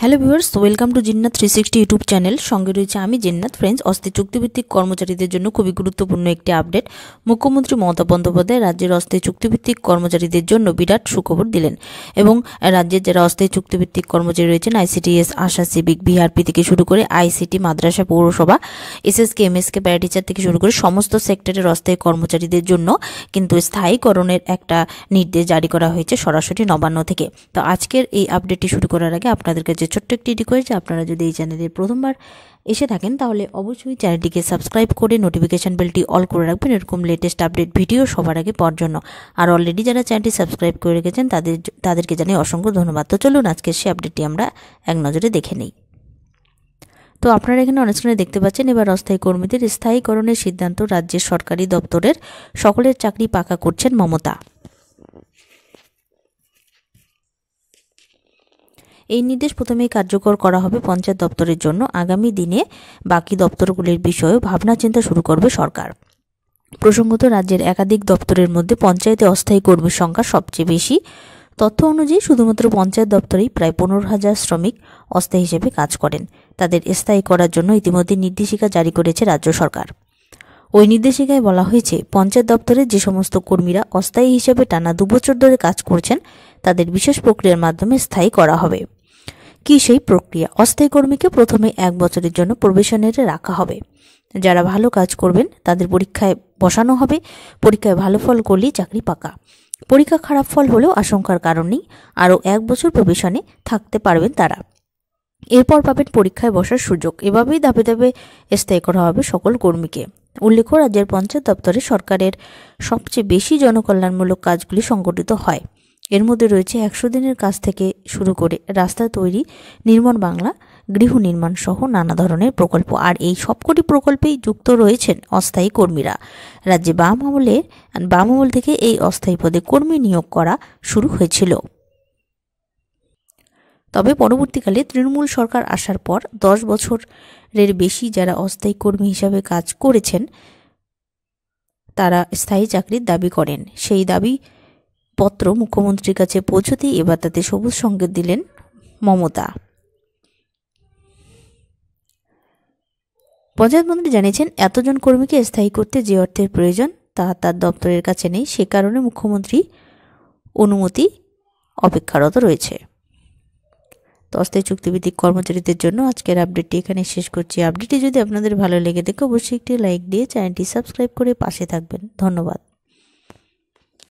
Hello viewers, welcome to Jinnat 360 YouTube channel. সঙ্গে রয়েছে আমি জিন্নাত। ফ্রেন্ডস, অস্থায়ী চুক্তিভিত্তিক কর্মচারীদের জন্য খুবই গুরুত্বপূর্ণ একটি আপডেট। মুখ্যমন্ত্রী মমতা বন্দ্যোপাধ্যায় রাজ্যের অস্থায়ী চুক্তিভিত্তিক কর্মচারীদের জন্য বিরাট সুখবর দিলেন এবং রাজ্যের যারা অস্থায়ী চুক্তিভিত্তিক কর্মচারী রয়েছেন আইসিডিএস, আশা, সিভিক, বিআরপি থেকে শুরু করে আইসিটি, মাদ্রাসা, পৌরসভা, এসএসকে, এমএসকে, প্যারাটিচার থেকে শুরু করে সমস্ত সেক্টরের অস্থায়ী কর্মচারীদের জন্য কিন্তু স্থায়ীকরণের একটা নির্দেশ জারি করা হয়েছে সরাসরি নবান্ন থেকে। তো আজকের এই আপডেটটি শুরু করার আগে আপনাদের কাছে ছোট্ট একটি রিকোয়েস্ট, আপনারা যদি এই চ্যানেলে প্রথমবার এসে থাকেন তাহলে অবশ্যই চ্যানেলটিকে সাবস্ক্রাইব করে নোটিফিকেশন বেলটি অল করে রাখবেন এরকম লেটেস্ট আপডেট ভিডিও সবার আগে পাওয়ার জন্য। আর অলরেডি যারা চ্যানেলটি সাবস্ক্রাইব করে রেখেছেন তাদেরকে জানাই অসংখ্য ধন্যবাদ। তো চলুন আজকে সেই আপডেটটি আমরা এক নজরে দেখে নিই। তো আপনারা এখানে অন স্ক্রিনে দেখতে পাচ্ছেন, এবার অস্থায়ী কর্মীদের স্থায়ীকরণের সিদ্ধান্ত রাজ্যের সরকারি দপ্তরের সকলের চাকরি পাকা করছেন মমতা। এই নির্দেশ প্রথমেই কার্যকর করা হবে পঞ্চায়েত দপ্তরের জন্য। আগামী দিনে বাকি দপ্তরগুলির বিষয়েও ভাবনা চিন্তা শুরু করবে সরকার। প্রসঙ্গত, রাজ্যের একাধিক দপ্তরের মধ্যে পঞ্চায়েতে অস্থায়ী কর্মীর সংখ্যা সবচেয়ে বেশি। তথ্য অনুযায়ী শুধুমাত্র পঞ্চায়েত দপ্তরেই প্রায় 15,000 শ্রমিক অস্থায়ী হিসেবে কাজ করেন। তাদের স্থায়ী করার জন্য ইতিমধ্যে নির্দেশিকা জারি করেছে রাজ্য সরকার। ওই নির্দেশিকায় বলা হয়েছে, পঞ্চায়েত দপ্তরের যে সমস্ত কর্মীরা অস্থায়ী হিসেবে টানা 2 বছর ধরে কাজ করছেন তাদের বিশেষ প্রক্রিয়ার মাধ্যমে স্থায়ী করা হবে। কি সেই প্রক্রিয়া? অস্থায়ী কর্মীকে প্রথমে 1 বছরের জন্য প্রবেশনারে রাখা হবে। যারা ভালো কাজ করবেন তাদের পরীক্ষায় বসানো হবে। পরীক্ষায় ভালো ফল করলেই চাকরি পাকা। পরীক্ষা খারাপ ফল হলেও আশঙ্কার কারণ নেই, আরও 1 বছর প্রবেশনে থাকতে পারবেন তারা। এরপর পাবেন পরীক্ষায় বসার সুযোগ। এভাবেই ধাপে ধাপে স্থায়ী করা হবে সকল কর্মীকে। উল্লেখ্য, রাজ্যের পঞ্চায়েত দপ্তরে সরকারের সবচেয়ে বেশি জনকল্যাণমূলক কাজগুলি সংগঠিত হয়। এর মধ্যে রয়েছে 100 দিনের কাজ থেকে শুরু করে রাস্তা তৈরি, নির্মাণ বাংলা, গৃহ নির্মাণ সহ নানা ধরনের প্রকল্প। আর এই সবকটি প্রকল্পেই যুক্ত রয়েছেন অস্থায়ী কর্মীরা। রাজ্যে বাম আমল থেকে এই অস্থায়ী পদে কর্মী নিয়োগ করা শুরু হয়েছিল। তবে পরবর্তীকালে তৃণমূল সরকার আসার পর 10 বছরের বেশি যারা অস্থায়ী কর্মী হিসাবে কাজ করেছেন তারা স্থায়ী চাকরির দাবি করেন। সেই দাবি পত্র মুখ্যমন্ত্রীর কাছে পৌঁছতেই এবার তাতে সবুজ সংকেত দিলেন মমতা। পঞ্চায়েত মন্ত্রী জানিয়েছেন, এতজন কর্মীকে স্থায়ী করতে যে অর্থের প্রয়োজন তা তার দপ্তরের কাছে নেই। সে কারণে মুখ্যমন্ত্রী অনুমতি অপেক্ষারত রয়েছে। তো অস্থায়ী চুক্তিভিত্তিক কর্মচারীদের জন্য আজকের আপডেটটি এখানে শেষ করছি। আপডেটটি যদি আপনাদের ভালো লেগে থাকে অবশ্যই একটি লাইক দিয়ে চ্যানেলটি সাবস্ক্রাইব করে পাশে থাকবেন। ধন্যবাদ।